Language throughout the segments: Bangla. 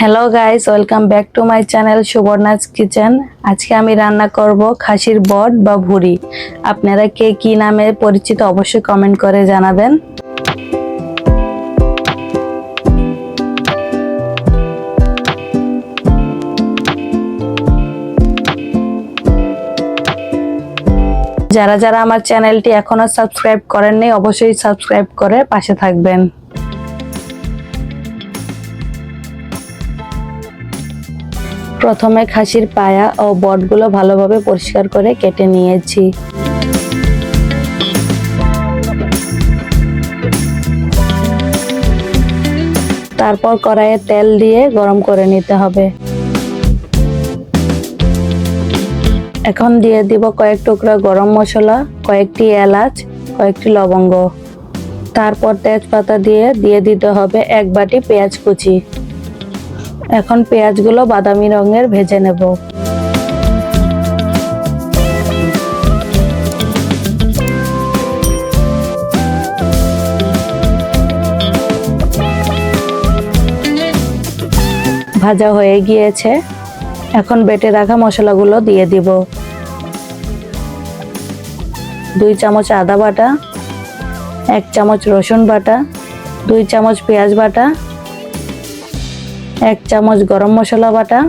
Hello guys, welcome back to my channel Subarna's kitchen. আজকে আমি রান্না করব খাসির বট বা ভুঁড়ি। আপনারা কে কি নামে পরিচিত অবশ্যই কমেন্ট করে জানাবেন। যারা যারা আমার চ্যানেলটি এখনো সাবস্ক্রাইব করেননি অবশ্যই সাবস্ক্রাইব করে পাশে থাকবেন। প্রথমে খাসির পায়া ও বটগুলো ভালোভাবে পরিষ্কার করে কেটে নিয়েছি। তারপর কড়াইয়ে তেল দিয়ে গরম করে নিতে হবে। এখন দিয়ে দিব কয়েক টুকরা গরম মশলা, কয়েকটি এলাচ, কয়েকটি লবঙ্গ। তারপর তেজপাতা দিয়ে দিতে হবে এক বাটি পেঁয়াজ কুচি। এখন পেঁয়াজগুলো বাদামি রঙের ভেজে নেব। ভাজা হয়ে গিয়েছে, এখন বেটে রাখা মশলাগুলো দিয়ে দিব। 2 চামচ আদা বাটা, 1 চামচ রসুন বাটা, 2 চামচ পেঁয়াজ বাটা, 1 চামচ গরম মশলা বাটা,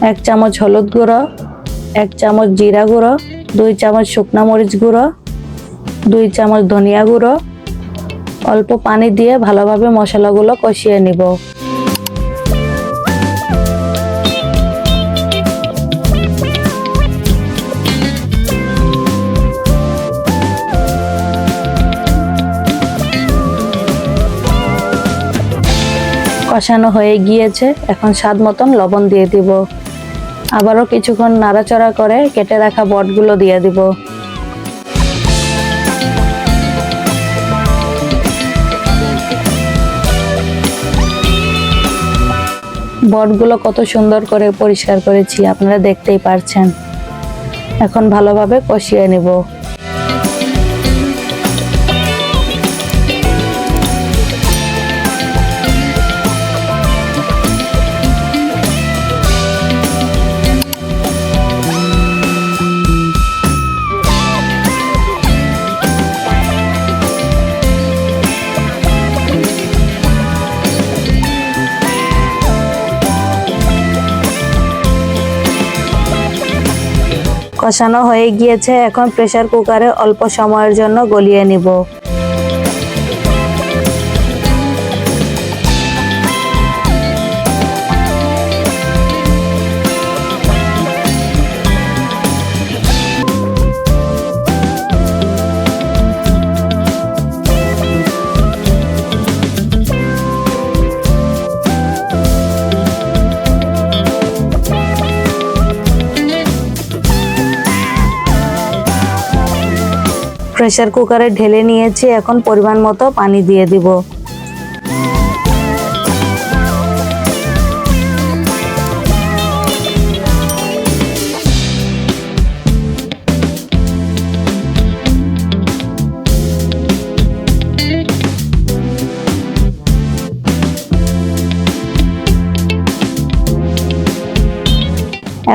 1 চামচ হলুদ গুঁড়ো, 1 চামচ জিরা গুঁড়ো, 2 চামচ শুকনো মরিচ গুঁড়ো, 2 চামচ ধনিয়া গুঁড়ো। অল্প পানি দিয়ে ভালোভাবে মশলাগুলো কষিয়ে নিব। কষানো হয়ে গিয়েছে, এখন স্বাদ মতন লবণ দিয়ে দিব। আবারও কিছুক্ষণ নাড়াচাড়া করে কেটে রাখা বটগুলো দিয়ে দিব। বটগুলো কত সুন্দর করে পরিষ্কার করেছি, আপনারা দেখতেই পারছেন। এখন ভালোভাবে কষিয়ে নিব। কষানো হয়ে গিয়েছে, এখন প্রেসার কুকারে অল্প সময়ের জন্য গলিয়ে নিব। প্রেসার কুকারে ঢেলে নিয়েছি, এখন পরিমাণ মতো পানি দিয়ে দিব।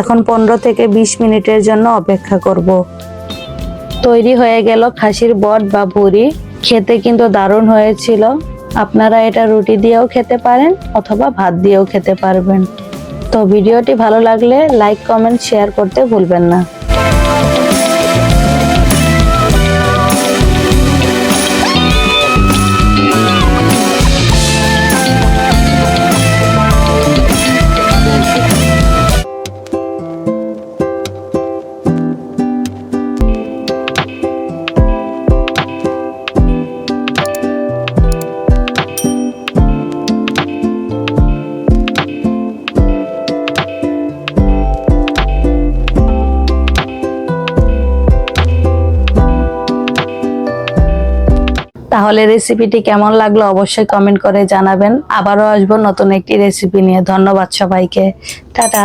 এখন 15 থেকে 20 মিনিটের জন্য অপেক্ষা করব। তৈরি হয়ে গেল খাসির বট বা ভুঁড়ি। খেতে কিন্তু দারুণ হয়েছিল। আপনারা এটা রুটি দিয়েও খেতে পারেন অথবা ভাত দিয়েও খেতে পারবেন। তো ভিডিওটি ভালো লাগলে লাইক, কমেন্ট, শেয়ার করতে ভুলবেন না। তাহলে রেসিপিটি কেমন লাগলো অবশ্যই কমেন্ট করে জানাবেন। আবারও আসবো নতুন একটি রেসিপি নিয়ে। ধন্যবাদ সবাইকে। টাটা।